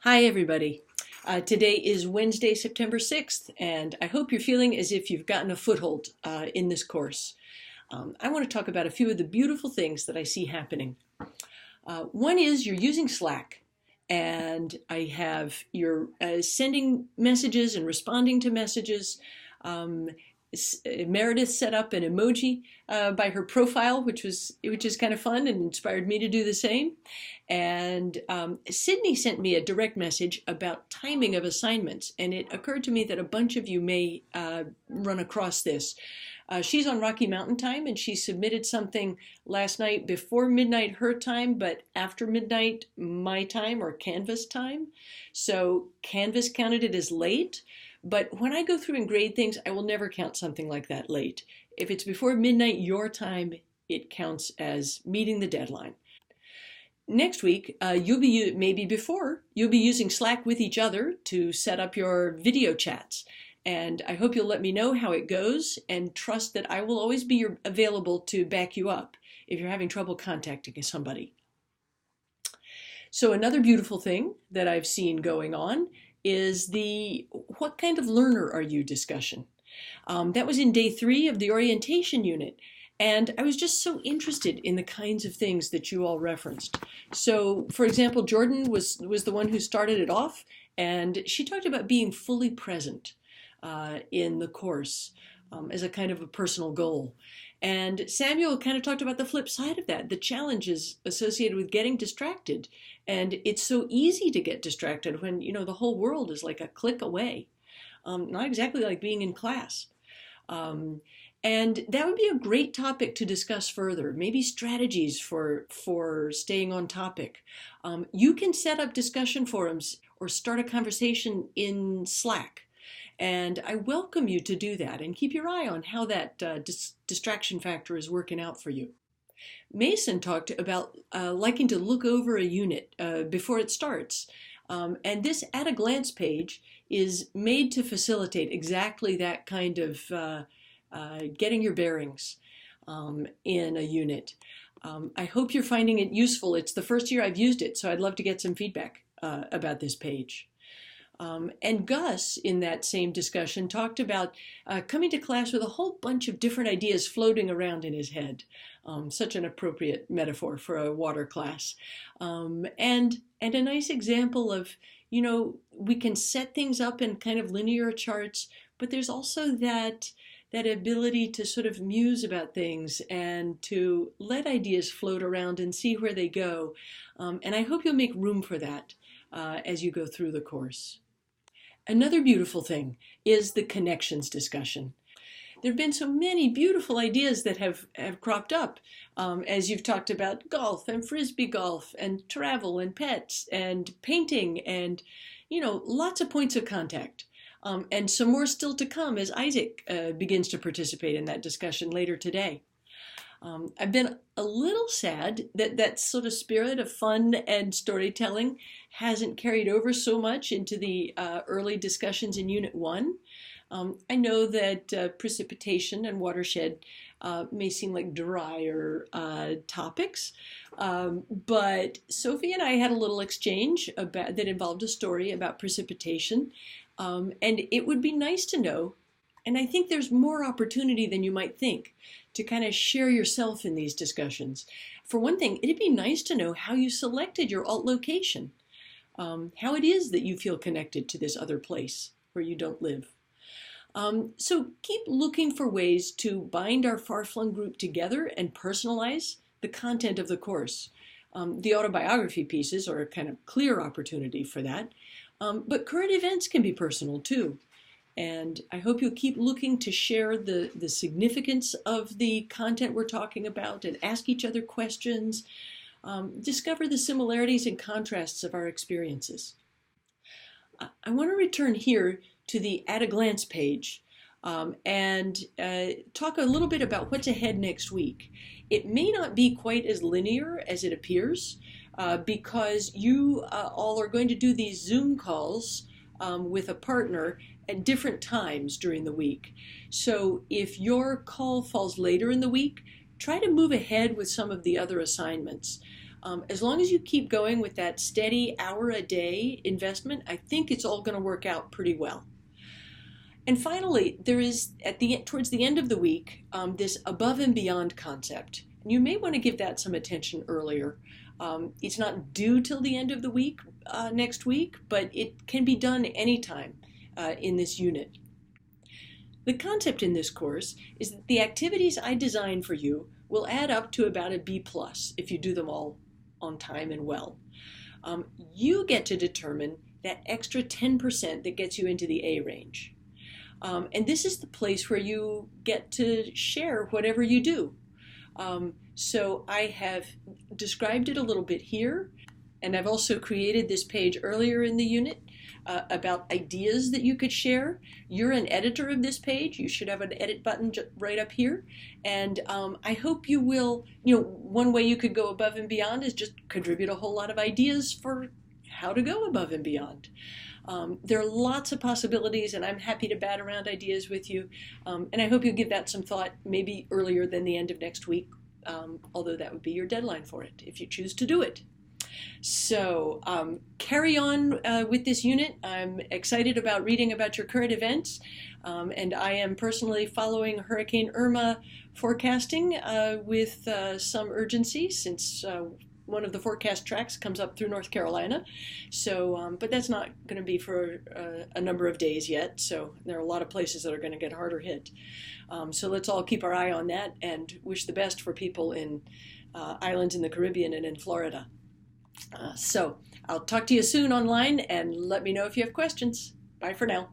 Hi, everybody. Today is Wednesday, September 6th, and I hope you're feeling as if you've gotten a foothold in this course. I want to talk about a few of the beautiful things that I see happening. One is you're using Slack, and you're sending messages and responding to messages. Um, Meredith set up an emoji by her profile, which is kind of fun and inspired me to do the same. And Sydney sent me a direct message about timing of assignments, and it occurred to me that a bunch of you may run across this. She's on Rocky Mountain time, and she submitted something last night before midnight her time, but after midnight my time or Canvas time. So Canvas counted it as late. But when I go through and grade things, I will never count something like that late. If it's before midnight your time, it counts as meeting the deadline. Next week, you'll be using Slack with each other to set up your video chats. And I hope you'll let me know how it goes and trust that I will always be available to back you up if you're having trouble contacting somebody. So another beautiful thing that I've seen going on is the what kind of learner are you discussion. That was in day 3 of the orientation unit. And I was just so interested in the kinds of things that you all referenced. So, for example, Jordan was the one who started it off, and she talked about being fully present in the course as a kind of a personal goal. And Samuel kind of talked about the flip side of that, the challenges associated with getting distracted. And it's so easy to get distracted when, the whole world is like a click away. Not exactly like being in class. And that would be a great topic to discuss further, maybe strategies for staying on topic. You can set up discussion forums or start a conversation in Slack. And I welcome you to do that and keep your eye on how that distraction factor is working out for you. Mason talked about liking to look over a unit before it starts. And this at a glance page is made to facilitate exactly that kind of getting your bearings in a unit. I hope you're finding it useful. It's the first year I've used it, so I'd love to get some feedback about this page. And Gus, in that same discussion, talked about coming to class with a whole bunch of different ideas floating around in his head. Such an appropriate metaphor for a water class. And a nice example of, we can set things up in kind of linear charts, but there's also that ability to sort of muse about things and to let ideas float around and see where they go. And I hope you'll make room for that as you go through the course. Another beautiful thing is the connections discussion. There have been so many beautiful ideas that have cropped up as you've talked about golf and frisbee golf and travel and pets and painting and, lots of points of contact. And some more still to come as Isaac begins to participate in that discussion later today. I've been a little sad that sort of spirit of fun and storytelling hasn't carried over so much into the early discussions in Unit 1. I know that precipitation and watershed may seem like drier topics, but Sophie and I had a little exchange that involved a story about precipitation, and it would be nice to know, and I think there's more opportunity than you might think to kind of share yourself in these discussions. For one thing, it'd be nice to know how you selected your alt location, how it is that you feel connected to this other place where you don't live. So keep looking for ways to bind our far-flung group together and personalize the content of the course. The autobiography pieces are a kind of clear opportunity for that, but current events can be personal too. And I hope you'll keep looking to share the significance of the content we're talking about and ask each other questions, discover the similarities and contrasts of our experiences. I want to return here to the at a glance page and talk a little bit about what's ahead next week. It may not be quite as linear as it appears because you all are going to do these Zoom calls with a partner at different times during the week. So if your call falls later in the week, try to move ahead with some of the other assignments. As long as you keep going with that steady hour a day investment, I think it's all going to work out pretty well. And finally, there is towards the end of the week this above and beyond concept. And you may want to give that some attention earlier. It's not due till the end of the week next week, but it can be done anytime in this unit. The concept in this course is that the activities I design for you will add up to about a B+ if you do them all on time and well. You get to determine that extra 10% that gets you into the A range. And this is the place where you get to share whatever you do. So I have described it a little bit here, and I've also created this page earlier in the unit about ideas that you could share. You're an editor of this page. You should have an edit button right up here. And I hope you will, one way you could go above and beyond is just contribute a whole lot of ideas for how to go above and beyond. There are lots of possibilities, and I'm happy to bat around ideas with you. And I hope you'll give that some thought, maybe earlier than the end of next week, although that would be your deadline for it, if you choose to do it. So carry on with this unit. I'm excited about reading about your current events, and I am personally following Hurricane Irma forecasting with some urgency, since one of the forecast tracks comes up through North Carolina. So, but that's not going to be for a number of days yet. So there are a lot of places that are going to get harder hit. So let's all keep our eye on that and wish the best for people in islands in the Caribbean and in Florida. So I'll talk to you soon online, and let me know if you have questions. Bye for now.